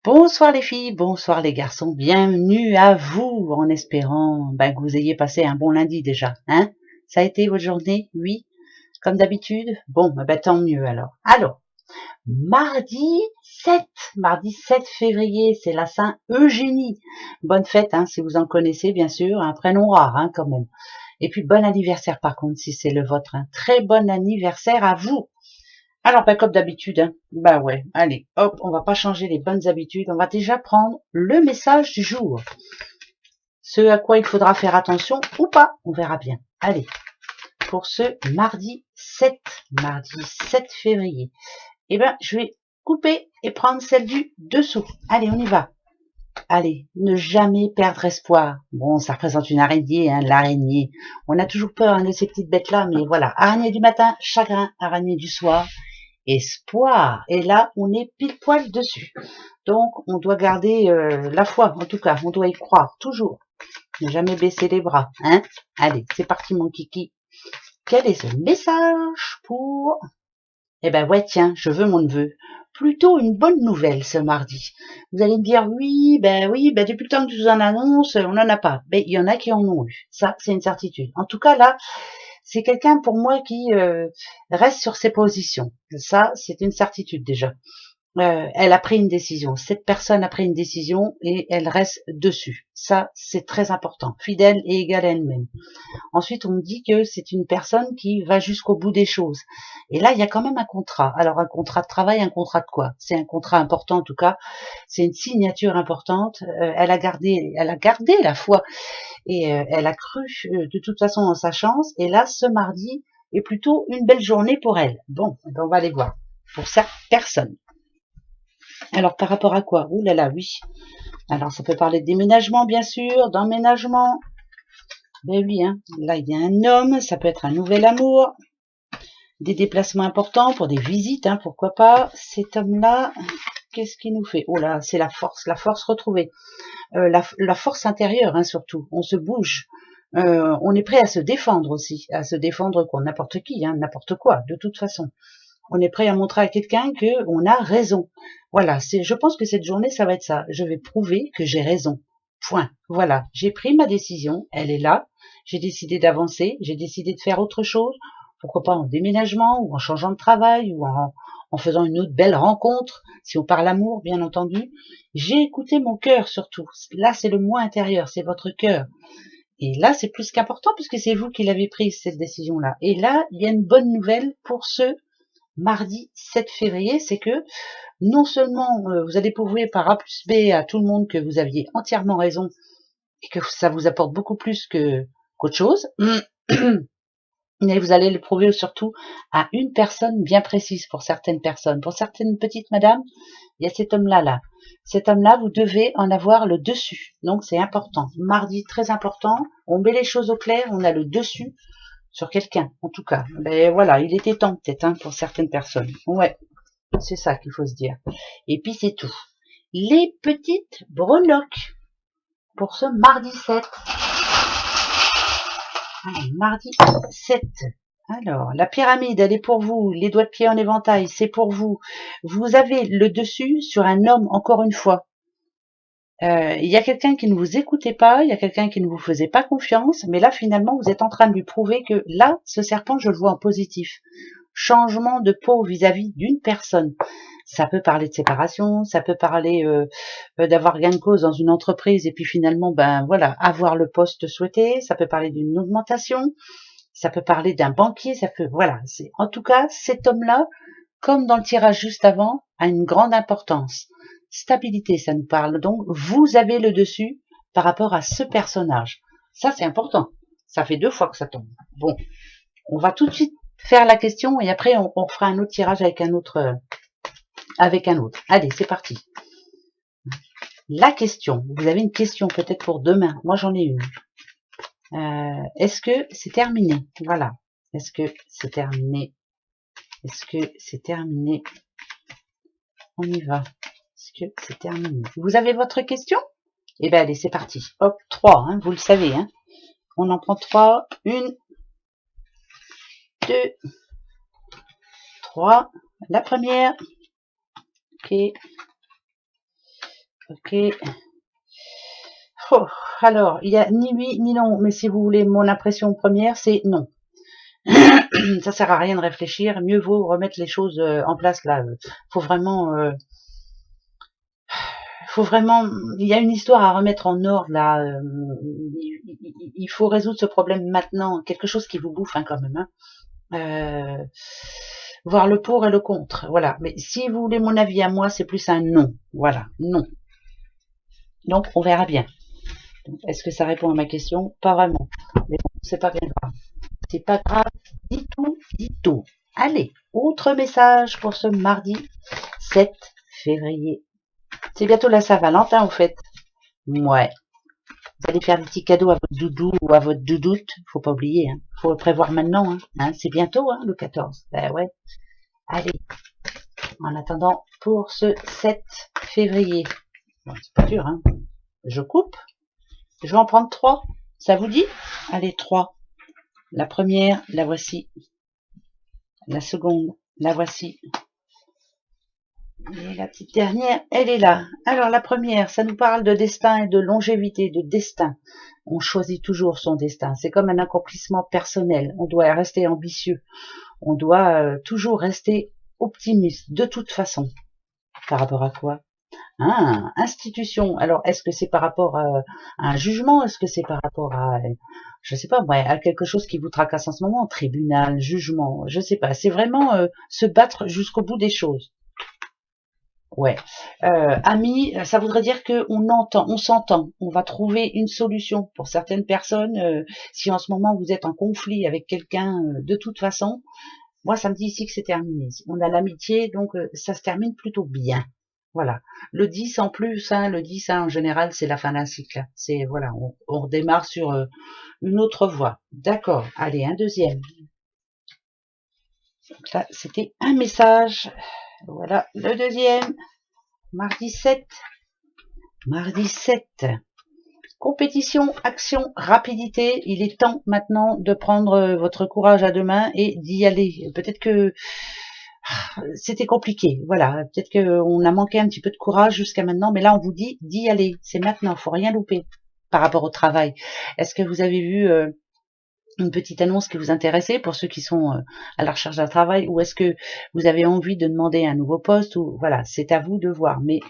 Bonsoir les filles, bonsoir les garçons, bienvenue à vous en espérant que vous ayez passé un bon lundi déjà. Hein? Ça a été votre journée? Oui, comme d'habitude? Bon, tant mieux alors. Alors, mardi 7, mardi 7 février, c'est la Saint Eugénie. Bonne fête, hein, si vous en connaissez bien sûr, un prénom rare hein, quand même. Et puis bon anniversaire par contre si c'est le vôtre. Hein. Très bon anniversaire à vous. Alors, comme d'habitude, hein. Bah ouais, allez, hop, on va pas changer les bonnes habitudes, on va déjà prendre le message du jour. Ce à quoi il faudra faire attention ou pas, on verra bien. Allez, pour ce mardi 7 février, je vais couper et prendre celle du dessous. Allez, on y va. Allez, ne jamais perdre espoir. Bon, ça représente une araignée, hein, l'araignée. On a toujours peur hein, de ces petites bêtes-là, mais voilà. Araignée du matin, chagrin, araignée du soir, espoir. Et là, on est pile poil dessus. Donc, on doit garder la foi, en tout cas. On doit y croire, toujours. Ne jamais baisser les bras. Hein. Allez, c'est parti, mon kiki. Quel est ce message pour... ouais, tiens, je veux mon neveu. Plutôt une bonne nouvelle ce mardi. Vous allez me dire, oui, depuis le temps que je vous en annonce, on n'en a pas. Mais il y en a qui en ont eu. Ça, c'est une certitude. En tout cas, là, c'est quelqu'un pour moi qui reste sur ses positions. Ça, c'est une certitude déjà. Elle a pris une décision. Cette personne a pris une décision et elle reste dessus. Ça, c'est très important. Fidèle et égale à elle-même. Ensuite, on me dit que c'est une personne qui va jusqu'au bout des choses. Et là, il y a quand même un contrat. Alors, un contrat de travail, un contrat de quoi? C'est un contrat important en tout cas. C'est une signature importante. Elle a gardé la foi et elle a cru de toute façon en sa chance. Et là, ce mardi est plutôt une belle journée pour elle. Bon, on va aller voir. Pour cette personne. Alors, par rapport à quoi? Ouh là là, oui. Alors, ça peut parler de déménagement, bien sûr, d'emménagement. Ben oui, hein. Là, il y a un homme, ça peut être un nouvel amour, des déplacements importants pour des visites, hein, pourquoi pas. Cet homme-là, qu'est-ce qu'il nous fait? Oh là, c'est la force retrouvée. La force intérieure, hein, surtout. On se bouge. On est prêt à se défendre aussi, à se défendre contre n'importe qui, hein, n'importe quoi, de toute façon. On est prêt à montrer à quelqu'un que on a raison. Voilà, je pense que cette journée, ça va être ça. Je vais prouver que j'ai raison. Point. Voilà, j'ai pris ma décision, elle est là. J'ai décidé d'avancer, j'ai décidé de faire autre chose. Pourquoi pas en déménagement ou en changeant de travail ou en faisant une autre belle rencontre, si on parle amour, bien entendu. J'ai écouté mon cœur surtout. Là, c'est le moi intérieur, c'est votre cœur. Et là, c'est plus qu'important puisque c'est vous qui l'avez prise, cette décision-là. Et là, il y a une bonne nouvelle pour ce mardi 7 février, c'est que non seulement vous allez prouver par A plus B à tout le monde que vous aviez entièrement raison et que ça vous apporte beaucoup plus qu'autre chose, mais vous allez le prouver surtout à une personne bien précise pour certaines personnes. Pour certaines petites madames, il y a cet homme-là, là. Cet homme-là, vous devez en avoir le dessus. Donc, c'est important. Mardi, très important. On met les choses au clair, on a le dessus sur quelqu'un, en tout cas. Ben voilà, il était temps peut-être hein, pour certaines personnes. Ouais, c'est ça qu'il faut se dire. Et puis c'est tout. Les petites breloques pour ce mardi 7. Allez, mardi 7. Alors, la pyramide, elle est pour vous. Les doigts de pied en éventail, c'est pour vous. Vous avez le dessus sur un homme, encore une fois. Il y a quelqu'un qui ne vous écoutait pas, il y a quelqu'un qui ne vous faisait pas confiance, mais là, finalement, vous êtes en train de lui prouver que là, ce serpent, je le vois en positif. Changement de peau vis-à-vis d'une personne. Ça peut parler de séparation, ça peut parler d'avoir gain de cause dans une entreprise et puis finalement, avoir le poste souhaité, ça peut parler d'une augmentation, ça peut parler d'un banquier, ça peut, en tout cas, cet homme-là, comme dans le tirage juste avant, a une grande importance. Stabilité, ça nous parle. Donc, vous avez le dessus par rapport à ce personnage. Ça, c'est important. Ça fait 2 fois que ça tombe. Bon, on va tout de suite faire la question et après, on fera un autre tirage avec un autre. Allez, c'est parti. La question. Vous avez une question peut-être pour demain. Moi, j'en ai une. Est-ce que c'est terminé? Voilà. Est-ce que c'est terminé? Est-ce que c'est terminé? On y va. Est-ce que c'est terminé? Vous avez votre question? Eh bien, allez, c'est parti. Hop, 3, hein, vous le savez. Hein. On en prend 3. 1, 2, 3. La première. Ok. Ok. Oh, alors, il y a ni oui ni non, mais si vous voulez mon impression première, c'est non. Ça sert à rien de réfléchir, mieux vaut remettre les choses en place là. Faut vraiment, il y a une histoire à remettre en ordre là. Il faut résoudre ce problème maintenant, quelque chose qui vous bouffe hein, quand même. Hein. Voir le pour et le contre, voilà. Mais si vous voulez mon avis à moi, c'est plus un non, voilà, non. Donc on verra bien. Est-ce que ça répond à ma question? Pas vraiment. Mais bon, c'est pas bien grave. C'est pas grave du tout, du tout. Allez, autre message pour ce mardi 7 février. C'est bientôt la Saint-Valentin, au fait. Ouais. Vous allez faire des petits cadeaux à votre doudou ou à votre doudoute. Faut pas oublier, hein. Faut le prévoir maintenant, hein. C'est bientôt, hein, le 14. Ben ouais. Allez. En attendant, pour ce 7 février. Bon, c'est pas dur, hein. Je coupe. Je vais en prendre 3. Ça vous dit? Allez, 3. La première, la voici. La seconde, la voici. Et la petite dernière, elle est là. Alors la première, ça nous parle de destin et de longévité, de destin. On choisit toujours son destin. C'est comme un accomplissement personnel. On doit rester ambitieux. On doit toujours rester optimiste, de toute façon. Par rapport à quoi? Ah, institution. Alors, est-ce que c'est par rapport à un jugement? Est-ce que c'est par rapport à, je sais pas, à quelque chose qui vous tracasse en ce moment? Tribunal, jugement, je sais pas. C'est vraiment se battre jusqu'au bout des choses. Ouais. Amis, ça voudrait dire que on s'entend, on va trouver une solution pour certaines personnes. Si en ce moment vous êtes en conflit avec quelqu'un, de toute façon, moi ça me dit ici que c'est terminé. On a l'amitié, donc ça se termine plutôt bien. Voilà. Le 10 en plus, hein, le 10 hein, en général c'est la fin d'un cycle. C'est voilà, on redémarre sur une autre voie. D'accord. Allez, un deuxième. Donc là, c'était un message. Voilà, le deuxième. Mardi 7. Mardi 7. Compétition, action, rapidité. Il est temps maintenant de prendre votre courage à deux mains et d'y aller. Peut-être que c'était compliqué. Voilà, peut-être qu'on a manqué un petit peu de courage jusqu'à maintenant, mais là on vous dit d'y aller. C'est maintenant, faut rien louper par rapport au travail. Est-ce que vous avez vu une petite annonce qui vous intéressait pour ceux qui sont à la recherche d'un travail, ou est-ce que vous avez envie de demander un nouveau poste, ou voilà, c'est à vous de voir. Mais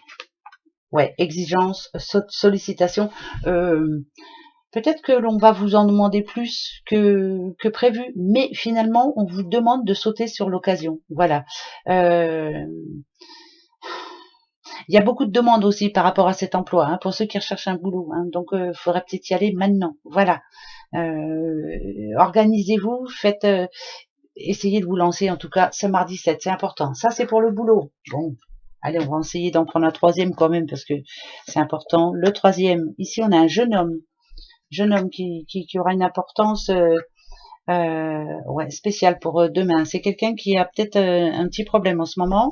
ouais, exigence, sollicitation. Peut-être que l'on va vous en demander plus que prévu, mais finalement, on vous demande de sauter sur l'occasion. Voilà. Il y a beaucoup de demandes aussi par rapport à cet emploi, hein, pour ceux qui recherchent un boulot. Hein, donc, il faudrait peut-être y aller maintenant. Voilà. Organisez-vous, faites, essayez de vous lancer en tout cas ce mardi 7, c'est important. Ça, c'est pour le boulot. Bon, allez, on va essayer d'en prendre un troisième quand même parce que c'est important. Le troisième, ici, on a un jeune homme qui aura une importance ouais, spéciale pour demain. C'est quelqu'un qui a peut-être un petit problème en ce moment.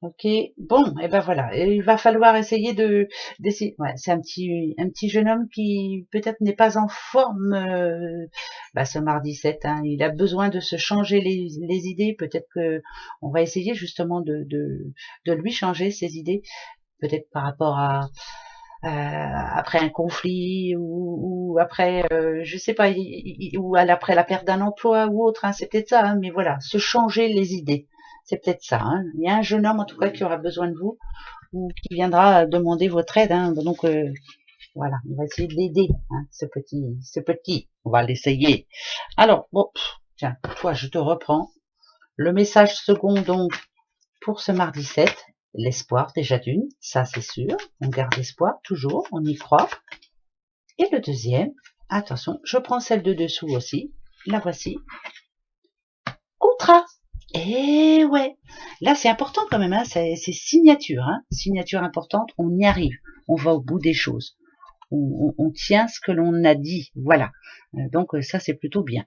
Ok, bon, et ben voilà, il va falloir essayer d'essayer. Ouais, c'est un petit jeune homme qui peut-être n'est pas en forme ce mardi 7. Hein, il a besoin de se changer les idées. Peut-être que on va essayer justement de lui changer ses idées, peut-être par rapport à après un conflit ou après je sais pas ou après la perte d'un emploi ou autre. Hein, c'est peut-être ça. Hein, mais voilà, se changer les idées. C'est peut-être ça. Hein. Il y a un jeune homme en tout cas qui aura besoin de vous ou qui viendra demander votre aide. Hein. Donc voilà, on va essayer de l'aider, hein, ce petit. On va l'essayer. Alors bon, tiens, toi je te reprends. Le message second donc pour ce mardi 7, l'espoir déjà d'une, ça c'est sûr. On garde espoir toujours, on y croit. Et le deuxième, attention, je prends celle de dessous aussi. La voici. Contrat. Eh ouais, là c'est important quand même, hein, c'est signature, hein, signature importante, on y arrive, on va au bout des choses, on tient ce que l'on a dit, voilà, donc ça c'est plutôt bien.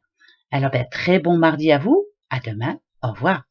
Alors très bon mardi à vous, à demain, au revoir.